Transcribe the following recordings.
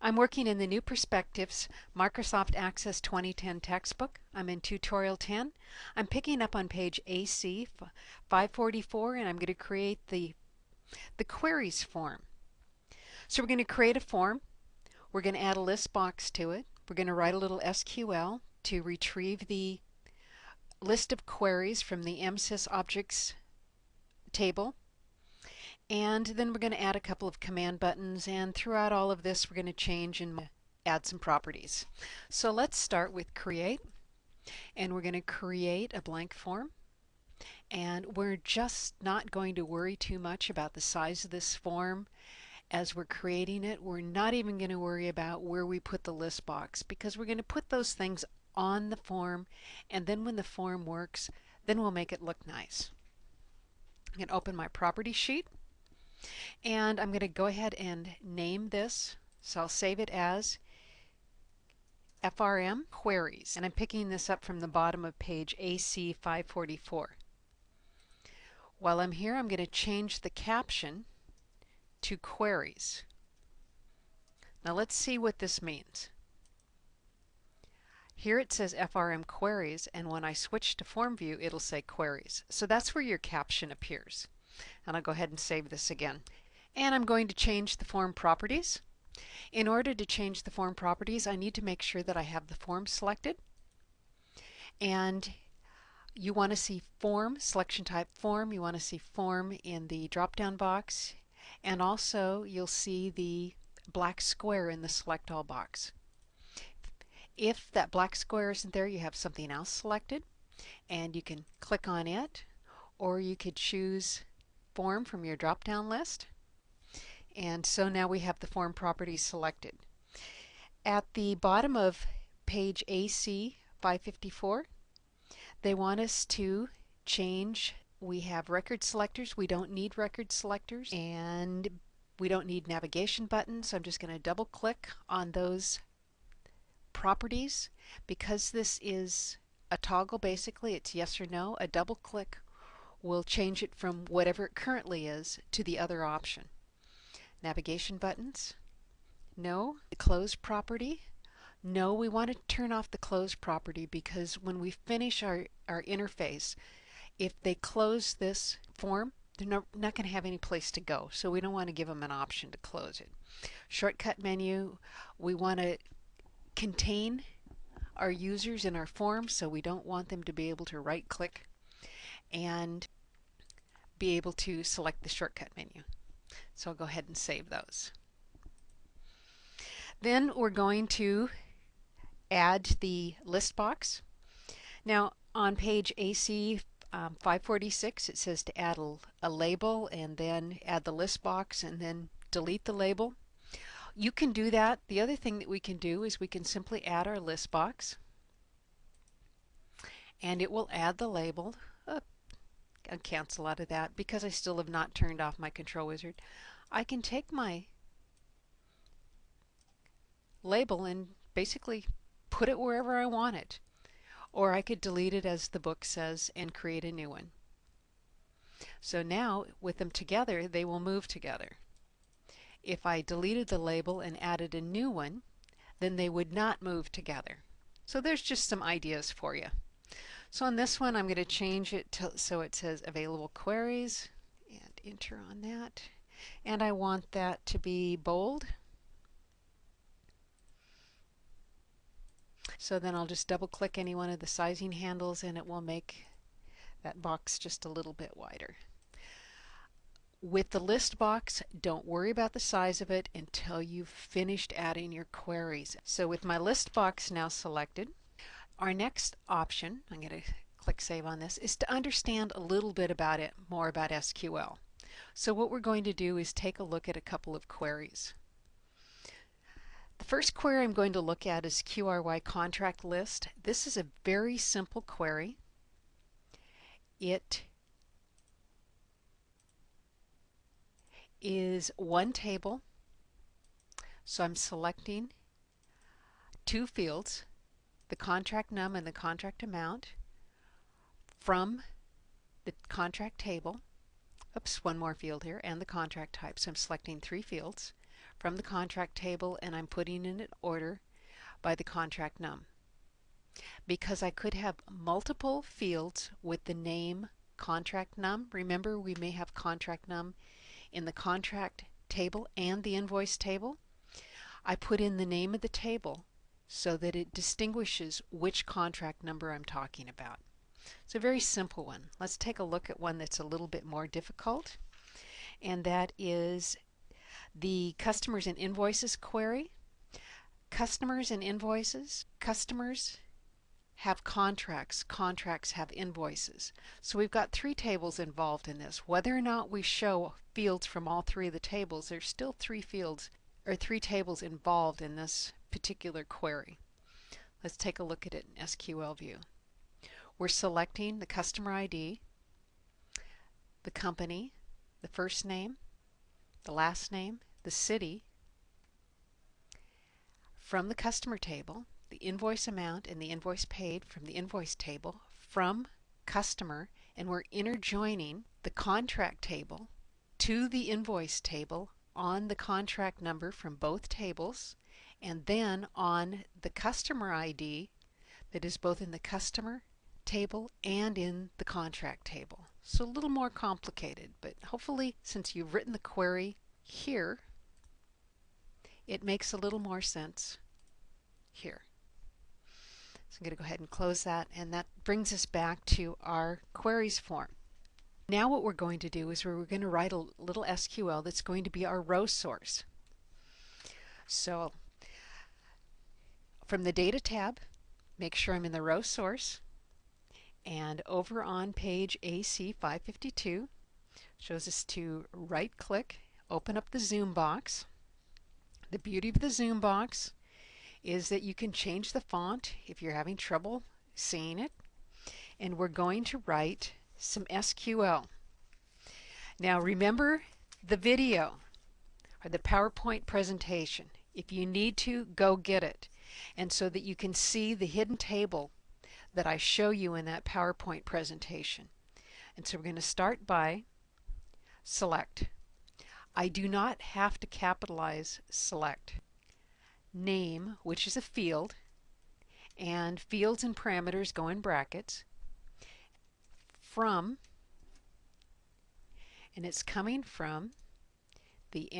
I'm working in the New Perspectives Microsoft Access 2010 textbook. I'm in Tutorial 10. I'm picking up on page AC 544 and I'm going to create the queries form. So we're going to create a form. We're going to add a list box to it. We're going to write a little SQL to retrieve the list of queries from the MSys objects table. And then we're going to add a couple of command buttons, and throughout all of this we're going to change and add some properties. So let's start with create, and we're going to create a blank form, and we're just not going to worry too much about the size of this form as we're creating it. We're not even going to worry about where we put the list box, because we're going to put those things on the form, and then when the form works, then we'll make it look nice. I'm going to open my property sheet. And I'm going to go ahead and name this. So I'll save it as FRM Queries. And I'm picking this up from the bottom of page AC 544. While I'm here, I'm going to change the caption to Queries. Now let's see what this means. Here it says FRM Queries, and when I switch to Form View, it'll say Queries. So that's where your caption appears. And I'll go ahead and save this again. And I'm going to change the form properties. In order to change the form properties, I need to make sure that I have the form selected. And you want to see form, selection type form. You want to see form in the drop-down box. And also you'll see the black square in the select all box. If that black square isn't there, you have something else selected, and you can click on it, or you could choose form from your drop-down list. And so now we have the form properties selected. At the bottom of page AC 554, they want us to change. We have record selectors. We don't need record selectors, and we don't need navigation buttons. So I'm just going to double click on those properties. Because this is a toggle, basically it's yes or no, a double click will change it from whatever it currently is to the other option. Navigation buttons, no. The close property, no. We want to turn off the close property because when we finish our interface, if they close this form, they're not going to have any place to go, so we don't want to give them an option to close it. Shortcut menu, we want to contain our users in our form, so we don't want them to be able to right click and be able to select the shortcut menu. So I'll go ahead and save those. Then we're going to add the list box. Now on page AC 546 it says to add a label and then add the list box and then delete the label. You can do that. The other thing that we can do is we can simply add our list box, and it will add the label. I'll cancel out of that because I still have not turned off my control wizard. I can take my label and basically put it wherever I want it, or I could delete it as the book says and create a new one. So now with them together, they will move together. If I deleted the label and added a new one, then they would not move together. So there's just some ideas for you. So on this one, I'm going to change it so it says available queries and enter on that. And I want that to be bold. So then I'll just double click any one of the sizing handles and it will make that box just a little bit wider. With the list box, don't worry about the size of it until you've finished adding your queries. So with my list box now selected, our next option, I'm going to click Save on this, is to understand a little bit about it, more about SQL. So what we're going to do is take a look at a couple of queries. The first query I'm going to look at is QRY contract list. This is a very simple query. It is one table, so I'm selecting two fields, the contract num and the contract amount, from the contract table. Oops, one more field here, and the contract type. So I'm selecting three fields from the contract table, and I'm putting in an order by the contract num. Because I could have multiple fields with the name contract num. Remember, we may have contract num in the contract table and the invoice table. I put in the name of the table so that it distinguishes which contract number I'm talking about. It's a very simple one. Let's take a look at one that's a little bit more difficult, and that is the customers and invoices query. Customers and invoices. Customers have contracts. Contracts have invoices. So we've got three tables involved in this. Whether or not we show fields from all three of the tables, there's still three fields or three tables involved in this particular query. Let's take a look at it in SQL view. We're selecting the customer ID, the company, the first name, the last name, the city. From the customer table, the invoice amount and the invoice paid from the invoice table from customer, and we're interjoining the contract table to the invoice table on the contract number from both tables, and then on the customer ID that is both in the customer table and in the contract table. So a little more complicated, but hopefully since you've written the query here, it makes a little more sense here. So I'm going to go ahead and close that, and that brings us back to our queries form. Now what we're going to do is we're going to write a little SQL that's going to be our row source. So from the Data tab, make sure I'm in the row source, and over on page AC 552 shows us to right click, open up the zoom box. The beauty of the zoom box is that you can change the font if you're having trouble seeing it, and we're going to write some SQL. Now remember the video or the PowerPoint presentation. If you need to, go get it, and so that you can see the hidden table that I show you in that PowerPoint presentation. And so we're going to start by select. I do not have to capitalize select. Name, which is a field, and fields and parameters go in brackets. From, and it's coming from the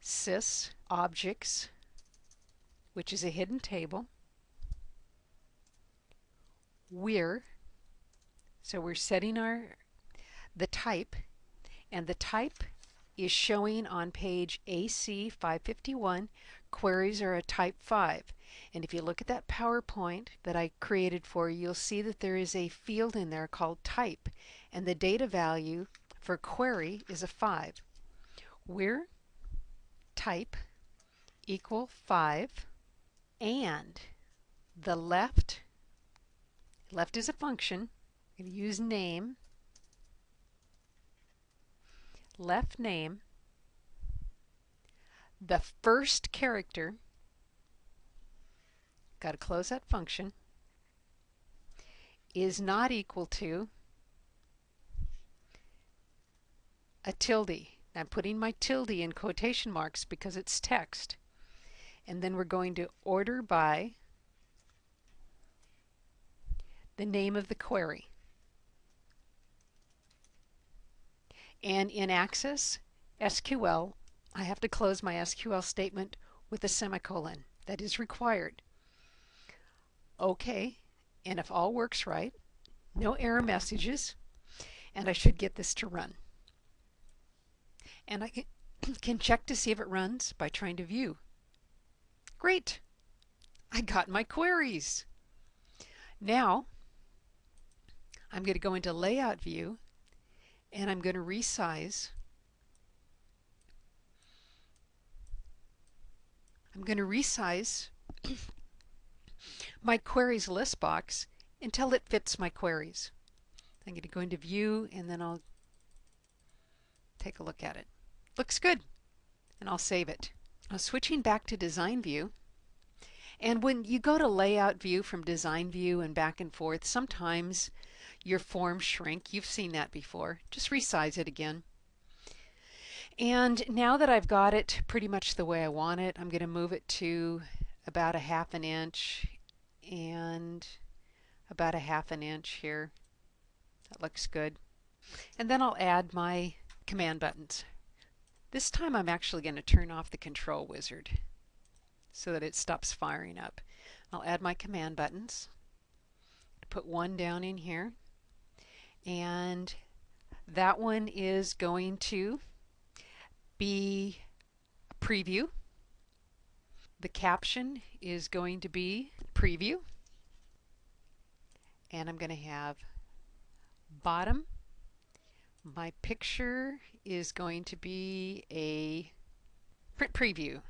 sys objects, which is a hidden table. So we're setting the type, and the type is showing on page AC 551. Queries are a type 5. And if you look at that PowerPoint that I created for you, you'll see that there is a field in there called type, and the data value for query is a 5. Where type equal 5, and the left is a function. I'm going to use name, left name, the first character, got to close that function, is not equal to a tilde. I'm putting my tilde in quotation marks because it's text. And then we're going to order by the name of the query. And in Access SQL, I have to close my SQL statement with a semicolon. That is required. OK, and if all works right, no error messages, and I should get this to run. And I can check to see if it runs by trying to view. Great! I got my queries. Now, I'm going to go into Layout View, and I'm going to resize. I'm going to resize my queries list box until it fits my queries. I'm going to go into View, and then I'll take a look at it. Looks good, and I'll save it. Now switching back to Design View, and when you go to Layout View from Design View and back and forth, sometimes your forms shrink. You've seen that before. Just resize it again. And now that I've got it pretty much the way I want it, I'm going to move it to about a half an inch and about a half an inch here. That looks good. And then I'll add my command buttons. This time I'm actually going to turn off the control wizard so that it stops firing up. I'll add my command buttons. Put one down in here, and that one is going to be a preview. The caption is going to be preview, and I'm going to have bottom. My picture is going to be a print preview.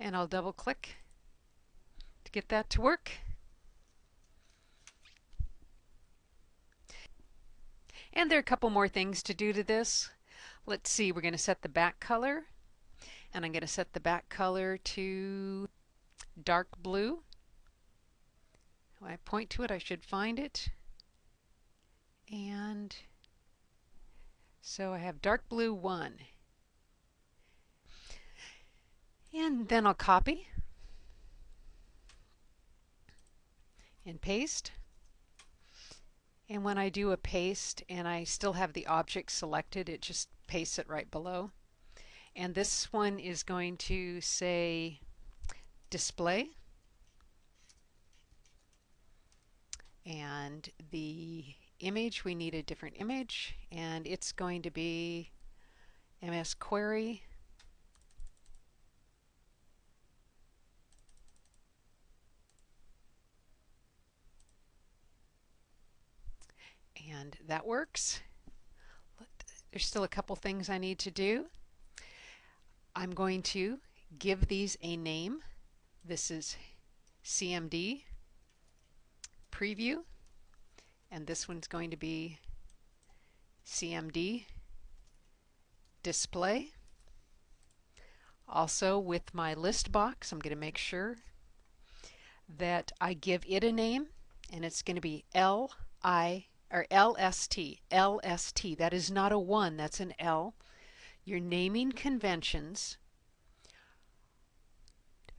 And I'll double click to get that to work. And there are a couple more things to do to this. Let's see, we're going to set the back color, and I'm going to set the back color to dark blue. When I point to it, I should find it. And so I have dark blue 1. And then I'll copy and paste. And when I do a paste and I still have the object selected, it just pastes it right below. And this one is going to say display. And the image, we need a different image, and it's going to be MS Query. And that works. There's still a couple things I need to do. I'm going to give these a name. This is CMD preview, and this one's going to be CMD display. Also, with my list box, I'm going to make sure that I give it a name, and it's going to be LST. LST. That is not a 1, that's an L. Your naming conventions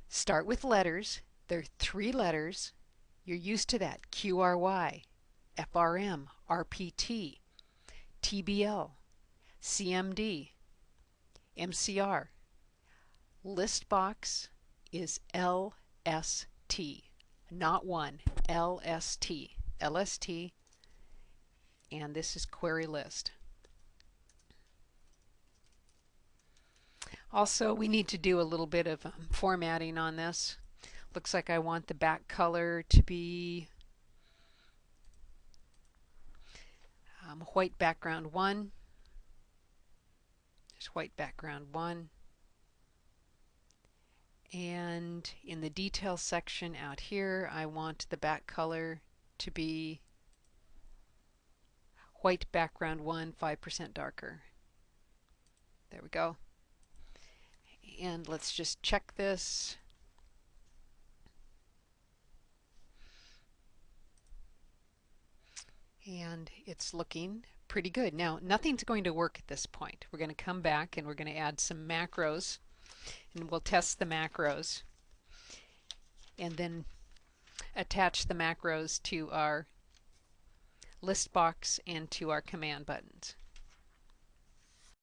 start with letters. They're 3 letters. You're used to that. QRY, FRM, RPT, TBL, CMD, MCR. List box is LST, not 1, LST. LST, and this is query list. Also, we need to do a little bit of formatting on this. Looks like I want the back color to be white background 1. There's white background 1. And in the detail section out here, I want the back color to be white background 1, 5% darker. There we go. And let's just check this. And it's looking pretty good. Now, nothing's going to work at this point. We're going to come back and we're going to add some macros, and we'll test the macros and then attach the macros to our list box and to our command buttons.